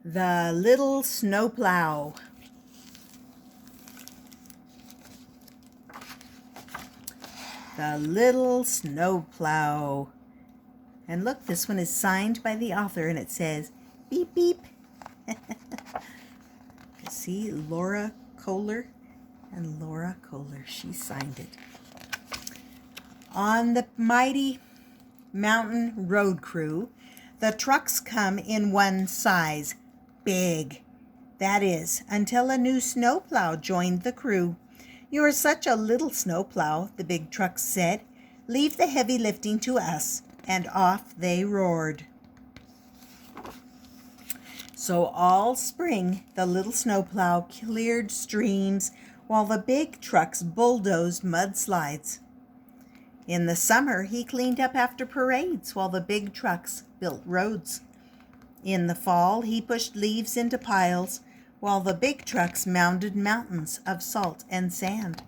The Little Snowplow. The Little Snowplow. And look, this one is signed by the author, and it says, beep, beep. See, Lora Koehler and Lora Koehler. She signed it. On the mighty mountain road crew, the trucks come in one size, big. That is, until a new snowplow joined the crew. "You're such a little snowplow," the big trucks said. "Leave the heavy lifting to us." And off they roared. So all spring, the little snowplow cleared streams while the big trucks bulldozed mudslides. In the summer, he cleaned up after parades while the big trucks built roads. In the fall, he pushed leaves into piles while the big trucks mounded mountains of salt and sand.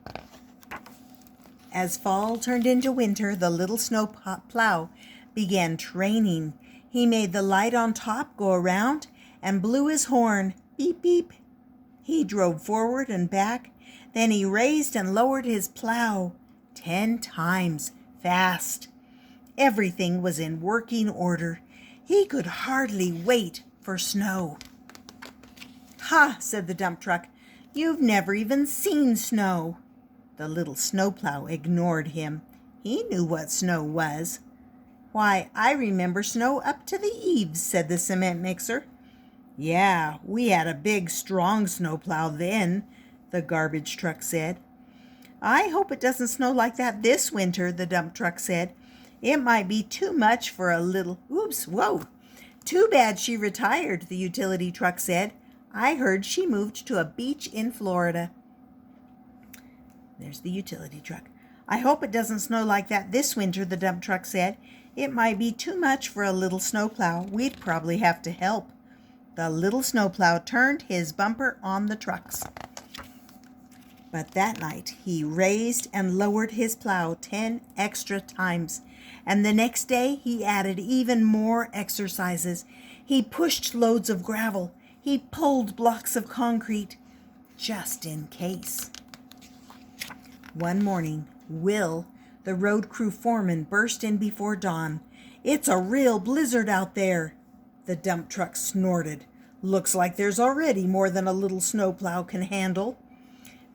As fall turned into winter, the little snowplow began training. He made the light on top go around and blew his horn, beep, beep. He drove forward and back. Then he raised and lowered his plow 10 times fast. Everything was in working order. He could hardly wait for snow. "Ha," said the dump truck, "you've never even seen snow." The little snowplow ignored him. He knew what snow was. "Why, I remember snow up to the eaves," said the cement mixer. "Yeah, we had a big, strong snowplow then," the garbage truck said. "I hope it doesn't snow like that this winter," the dump truck said. "It might be too much for a little—" Whoa. "Too bad she retired," the utility truck said. "I heard she moved to a beach in Florida." There's the utility truck. "I hope it doesn't snow like that this winter," the dump truck said. "It might be too much for a little snowplow. We'd probably have to help." The little snowplow turned his bumper on the trucks. But that night he raised and lowered his plow 10 extra times. And the next day he added even more exercises. He pushed loads of gravel. He pulled blocks of concrete, just in case. One morning, Will, the road crew foreman, burst in before dawn. "It's a real blizzard out there," the dump truck snorted. "Looks like there's already more than a little snowplow can handle."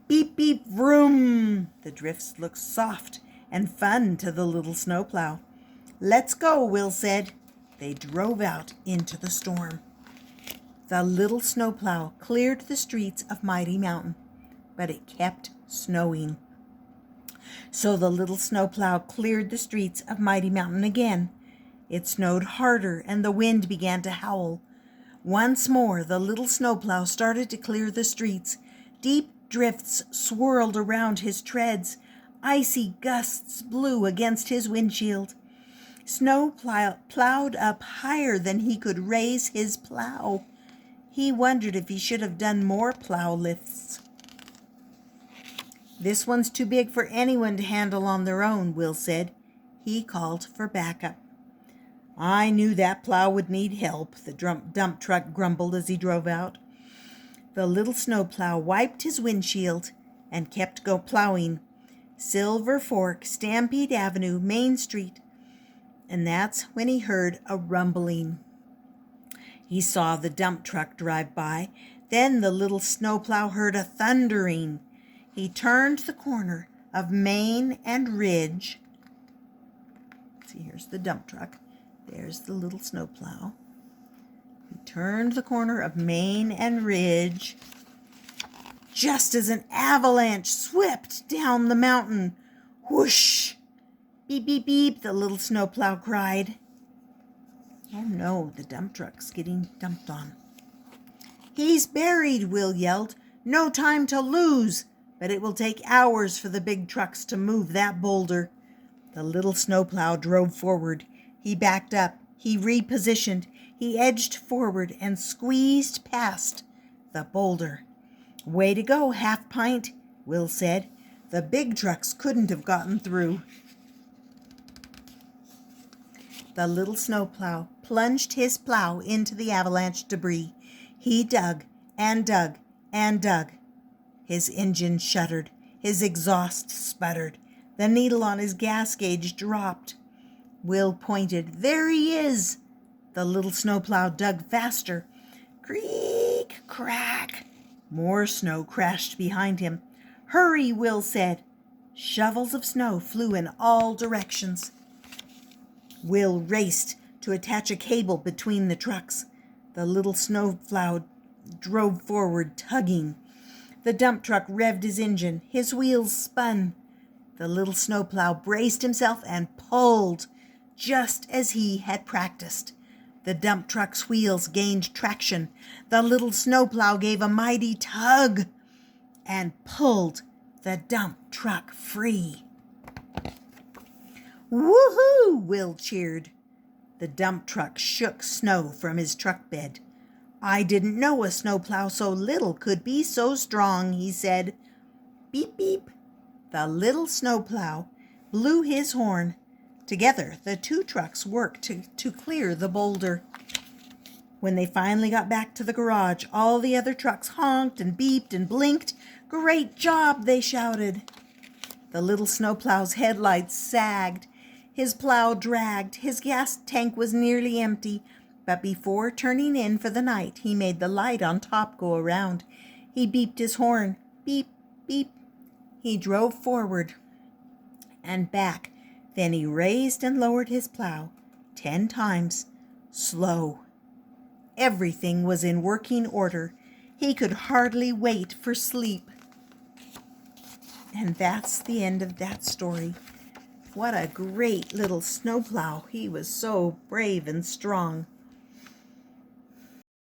Beep, beep, vroom. The drifts looked soft and fun to the little snowplow. "Let's go," Will said. They drove out into the storm. The little snowplow cleared the streets of Mighty Mountain, but it kept snowing. So the little snowplow cleared the streets of Mighty Mountain again. It snowed harder, and the wind began to howl. Once more, the little snowplow started to clear the streets. Deep drifts swirled around his treads. Icy gusts blew against his windshield. Snow plowed up higher than he could raise his plow. He wondered if he should have done more plow lifts. "This one's too big for anyone to handle on their own," Will said. He called for backup. "I knew that plow would need help," the dump truck grumbled as he drove out. The little snowplow wiped his windshield and kept plowing. Silver Fork, Stampede Avenue, Main Street. And that's when he heard a rumbling. He saw the dump truck drive by. Then the little snowplow heard a thundering. He turned the corner of Main and Ridge. See, here's the dump truck. There's the little snowplow. He turned the corner of Main and Ridge just as an avalanche swept down the mountain. Whoosh! Beep, beep, beep, the little snowplow cried. Oh no, the dump truck's getting dumped on. "He's buried," Will yelled. "No time to lose." But it will take hours for the big trucks to move that boulder. The little snowplow drove forward. He backed up. He repositioned. He edged forward and squeezed past the boulder. "Way to go, Half Pint," Will said. "The big trucks couldn't have gotten through." The little snowplow plunged his plow into the avalanche debris. He dug and dug and dug. His engine shuddered. His exhaust sputtered. The needle on his gas gauge dropped. Will pointed. There he is! The little snowplow dug faster. Creak, crack. More snow crashed behind him. Hurry, Will said. Shovels of snow flew in all directions. Will raced to attach a cable between the trucks. The little snowplow drove forward, tugging. The dump truck revved his engine. His wheels spun. The little snowplow braced himself and pulled, just as he had practiced. The dump truck's wheels gained traction. The little snowplow gave a mighty tug and pulled the dump truck free. Woohoo! Will cheered. The dump truck shook snow from his truck bed. I didn't know a snowplow so little could be so strong, he said. Beep, beep. The little snowplow blew his horn. Together, the two trucks worked to clear the boulder. When they finally got back to the garage, all the other trucks honked and beeped and blinked. Great job, they shouted. The little snowplow's headlights sagged. His plow dragged. His gas tank was nearly empty. But before turning in for the night, he made the light on top go around. He beeped his horn. Beep, beep. He drove forward and back. Then he raised and lowered his plow 10 times, slow. Everything was in working order. He could hardly wait for sleep. And that's the end of that story. What a great little snowplow. He was so brave and strong.